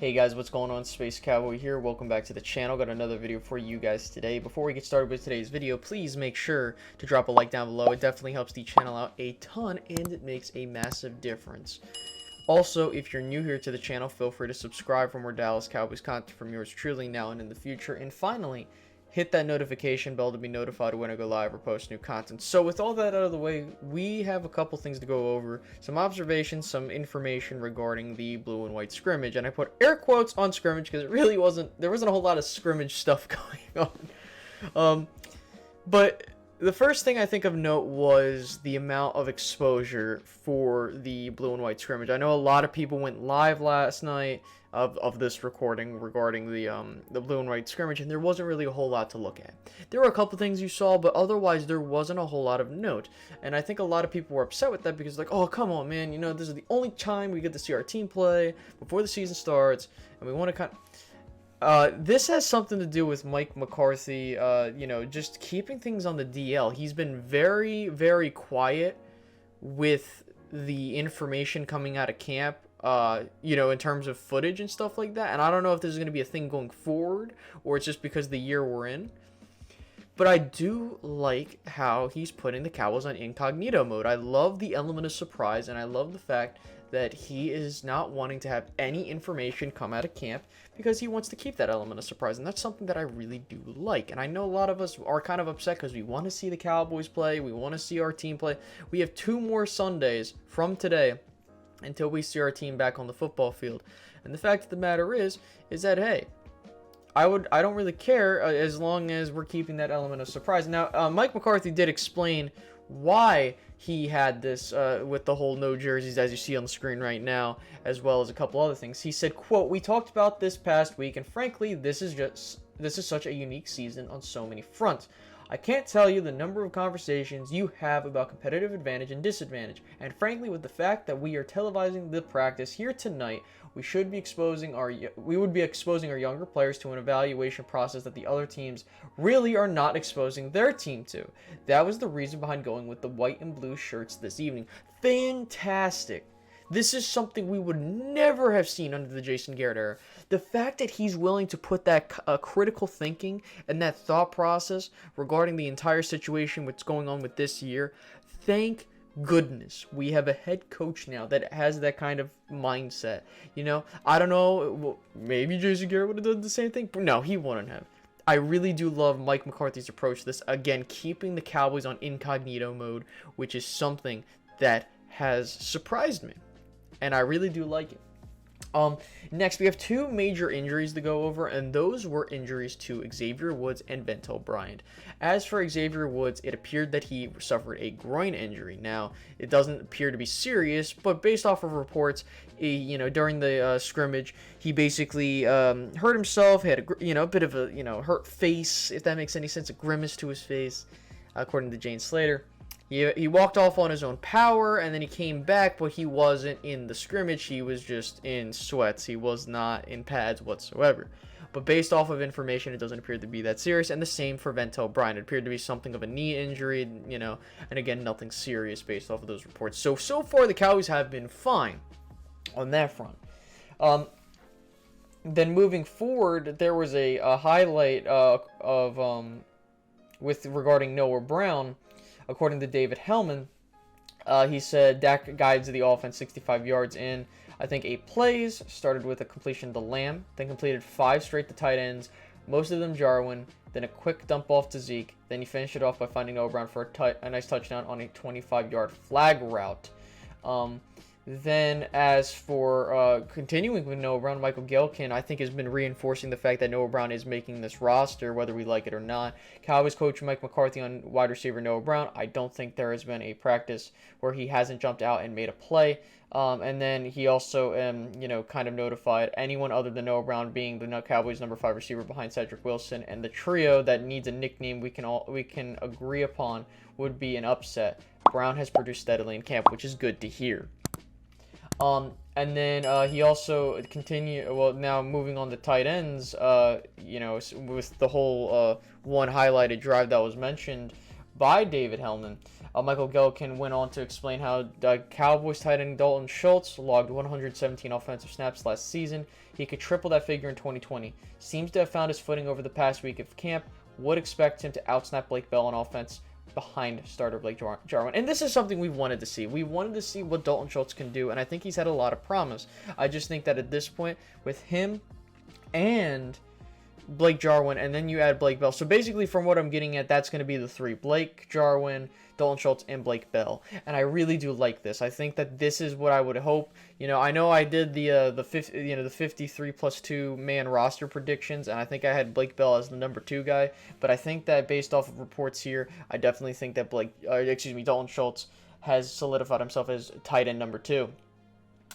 Hey guys, what's going on? Space Cowboy here. Welcome back to the channel. Got another video for you guys today. Before we get started with today's video, please make sure to drop a like down below. It definitely helps the channel out a ton and it makes a massive difference. Also, if you're new here to the channel, feel free to subscribe for more Dallas Cowboys content from yours truly now and in the future. And finally, hit that notification bell to be notified when I go live or post new content. So with all that out of the way, we have a couple things to go over. Some observations, some information regarding the blue and white scrimmage. And I put air quotes on scrimmage because there wasn't a whole lot of scrimmage stuff going on. But the first thing I think of note was the amount of exposure for the blue and white scrimmage. I know a lot of people went live last night of this recording regarding the blue and white scrimmage, and there wasn't really a whole lot to look at. There were a couple things you saw, but otherwise there wasn't a whole lot of note. And I think a lot of people were upset with that because like, oh, come on, man, you know, this is the only time we get to see our team play before the season starts, and we want to this has something to do with Mike McCarthy, you know, just keeping things on the DL. He's been very, very quiet with the information coming out of camp, you know, in terms of footage and stuff like that. And I don't know if this is going to be a thing going forward or it's just because of the year we're in. But I do like how he's putting the Cowboys on incognito mode. I love the element of surprise, and I love the fact that he is not wanting to have any information come out of camp because he wants to keep that element of surprise, and that's something that I really do like. And I know a lot of us are kind of upset because we want to see the Cowboys play, we want to see our team play. We have 2 more Sundays from today until we see our team back on the football field. And the fact of the matter is that, hey, I don't really care as long as we're keeping that element of surprise. Now, Mike McCarthy did explain why he had this with the whole no jerseys, as you see on the screen right now, as well as a couple other things. He said, quote, "We talked about this past week, and frankly, this is such a unique season on so many fronts. I can't tell you the number of conversations you have about competitive advantage and disadvantage, and frankly, with the fact that we are televising the practice here tonight, we would be exposing our younger players to an evaluation process that the other teams really are not exposing their team to. That was the reason behind going with the white and blue shirts this evening." Fantastic. This is something we would never have seen under the Jason Garrett era. The fact that he's willing to put that critical thinking and that thought process regarding the entire situation, what's going on with this year, thank goodness we have a head coach now that has that kind of mindset. You know, I don't know, maybe Jason Garrett would have done the same thing, but no, he wouldn't have. I really do love Mike McCarthy's approach to this. Again, keeping the Cowboys on incognito mode, which is something that has surprised me, and I really do like it. Next, we have 2 major injuries to go over, and those were injuries to Xavier Woods and Bento Bryant. As for Xavier Woods, it appeared that he suffered a groin injury. Now, it doesn't appear to be serious, but based off of reports, you know, during the scrimmage, he basically hurt himself, had a bit of a hurt face, if that makes any sense, a grimace to his face, according to Jane Slater. He walked off on his own power, and then he came back, but he wasn't in the scrimmage. He was just in sweats. He was not in pads whatsoever. But based off of information, it doesn't appear to be that serious. And the same for Bento Bryant. It appeared to be something of a knee injury, you know, and again, nothing serious based off of those reports. So far, the Cowboys have been fine on that front. Then moving forward, there was a highlight regarding Noah Brown. According to David Hellman, he said Dak guides the offense 65 yards in, I think, 8 plays, started with a completion to Lamb, then completed 5 straight to tight ends, most of them Jarwin, then a quick dump off to Zeke, then he finished it off by finding Noah Brown for a nice touchdown on a 25-yard flag route. Then, as for continuing with Noah Brown, Michael Gehlken, I think, has been reinforcing the fact that Noah Brown is making this roster, whether we like it or not. Cowboys coach Mike McCarthy on wide receiver Noah Brown. I don't think there has been a practice where he hasn't jumped out and made a play. And then he also, kind of notified anyone other than Noah Brown being the Cowboys' number 5 receiver behind Cedric Wilson, and the trio that needs a nickname we can agree upon would be an upset. Brown has produced steadily in camp, which is good to hear. And then he also continued. Well, now moving on to tight ends, with the whole one highlighted drive that was mentioned by David Hellman, Michael Gelkin went on to explain how the Cowboys tight end Dalton Schultz logged 117 offensive snaps last season. He could triple that figure in 2020. Seems to have found his footing over the past week of camp. Would expect him to outsnap Blake Bell on offense behind starter Blake Jarwin. And this is something we wanted to see. We wanted to see what Dalton Schultz can do, and I think he's had a lot of promise. I just think that at this point, with him and Blake Jarwin, and then you add Blake Bell. So basically, from what I'm getting at, that's going to be the three: Blake Jarwin, Dalton Schultz, and Blake Bell. And I really do like this. I think that this is what I would hope. I know I did the 53 plus 2 man roster predictions, and I think I had Blake Bell as the number 2 guy. But I think that based off of reports here, I definitely think that Dalton Schultz has solidified himself as tight end number 2.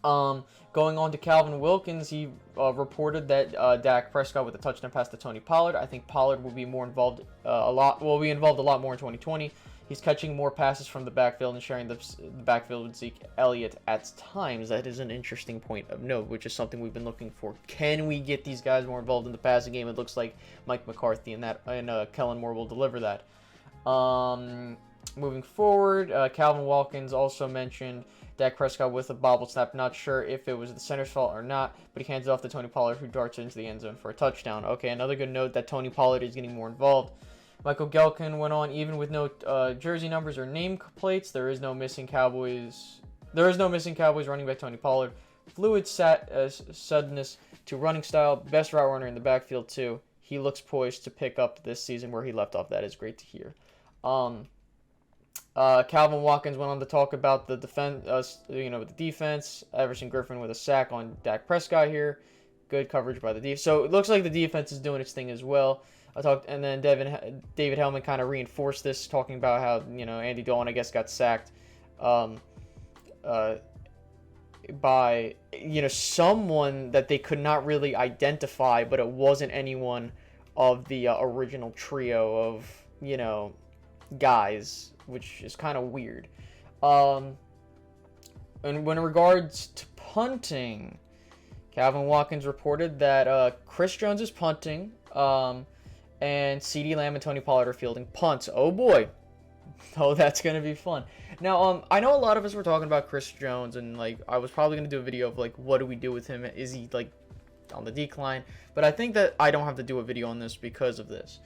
Going on to Calvin Wilkins, he reported that Dak Prescott with a touchdown pass to Tony Pollard. I think Pollard will be involved a lot more in 2020. He's catching more passes from the backfield and sharing the backfield with Zeke Elliott at times. That is an interesting point of note, which is something we've been looking for. Can we get these guys more involved in the passing game? It looks like Mike McCarthy and Kellen Moore will deliver that. Moving forward, Calvin Wilkins also mentioned Dak Prescott with a bobble snap. Not sure if it was the center's fault or not, but he hands it off to Tony Pollard, who darts into the end zone for a touchdown. Okay, another good note that Tony Pollard is getting more involved. Michael Gelkin went on, even with no jersey numbers or name plates, there is no missing Cowboys running back Tony Pollard. Fluid suddenness to running style, best route runner in the backfield too. He looks poised to pick up this season where he left off. That is great to hear. Calvin Watkins went on to talk about the defense. Everson Griffin with a sack on Dak Prescott here. Good coverage by the defense. So it looks like the defense is doing its thing as well. And then David Hellman kind of reinforced this, talking about how Andy Dalton, I guess, got sacked by someone that they could not really identify, but it wasn't anyone of the original trio of guys, which is kind of weird. And when in regards to punting, Calvin Watkins reported that Chris Jones is punting, and CeeDee Lamb and Tony Pollard are fielding punts. Oh boy. Oh, that's going to be fun. Now, I know a lot of us were talking about Chris Jones, and I was probably going to do a video of what do we do with him? Is he on the decline? But I think that I don't have to do a video on this because of this.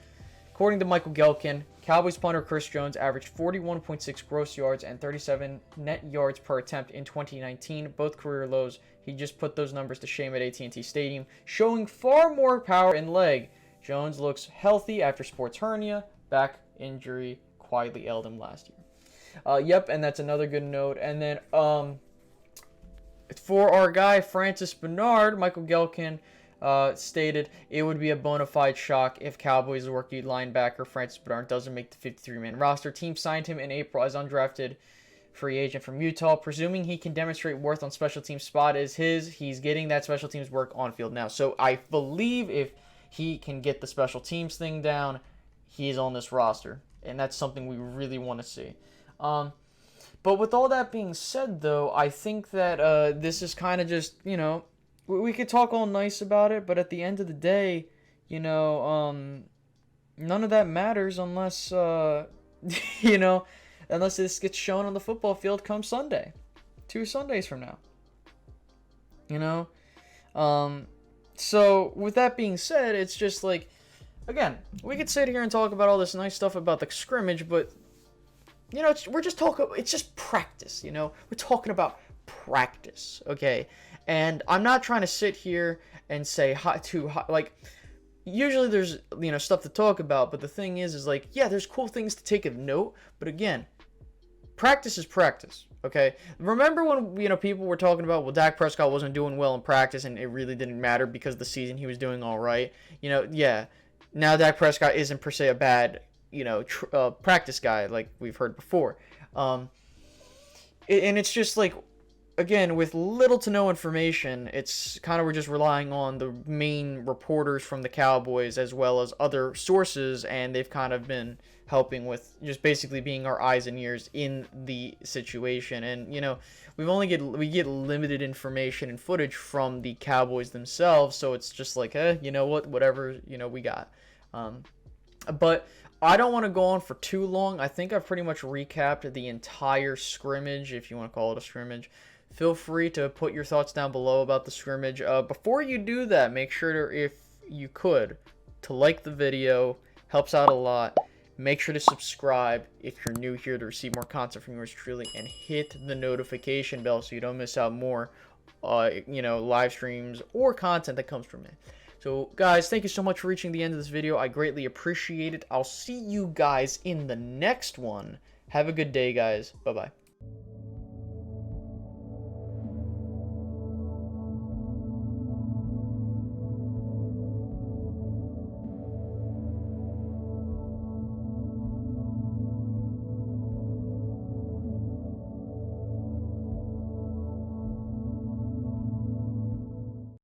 According to Michael Gelkin, Cowboys punter Chris Jones averaged 41.6 gross yards and 37 net yards per attempt in 2019, both career lows. He just put those numbers to shame at AT&T Stadium, showing far more power and leg. Jones looks healthy after sports hernia, back injury quietly ailed him last year. Yep, and that's another good note. And then for our guy Francis Bernard, Michael Gelkin stated it would be a bona fide shock if Cowboys rookie linebacker Francis Bernard doesn't make the 53-man roster. Team signed him in April as undrafted free agent from Utah. Presuming he can demonstrate worth on special teams, spot is his. He's getting that special teams work on field now. So I believe if he can get the special teams thing down, he's on this roster. And that's something we really want to see. But with all that being said, though, I think that this is kind of just, we could talk all nice about it, but at the end of the day, none of that matters unless, unless this gets shown on the football field come Sunday. 2 Sundays from now. So, with that being said, it's just again, we could sit here and talk about all this nice stuff about the scrimmage, but, we're just talking, it's just practice, We're talking about practice, okay? And I'm not trying to sit here and say usually there's, stuff to talk about, but the thing is yeah, there's cool things to take of note, but again, practice is practice. Okay, remember when people were talking about, well, Dak Prescott wasn't doing well in practice and it really didn't matter because the season he was doing all right. Yeah. Now Dak Prescott isn't per se a bad practice guy like we've heard before. And it's just again, with little to no information, it's kind of we're just relying on the main reporters from the Cowboys as well as other sources, and they've kind of been helping with just basically being our eyes and ears in the situation. And we get limited information and footage from the Cowboys themselves, so it's just whatever we got. But I don't want to go on for too long. I think I've pretty much recapped the entire scrimmage, if you want to call it a scrimmage. Feel free to put your thoughts down below about the scrimmage. Before you do that, make sure to, if you could, to like the video. Helps out a lot. Make sure to subscribe if you're new here to receive more content from yours truly, and hit the notification bell so you don't miss out more, live streams or content that comes from it. So, guys, thank you so much for reaching the end of this video. I greatly appreciate it. I'll see you guys in the next one. Have a good day, guys. Bye-bye.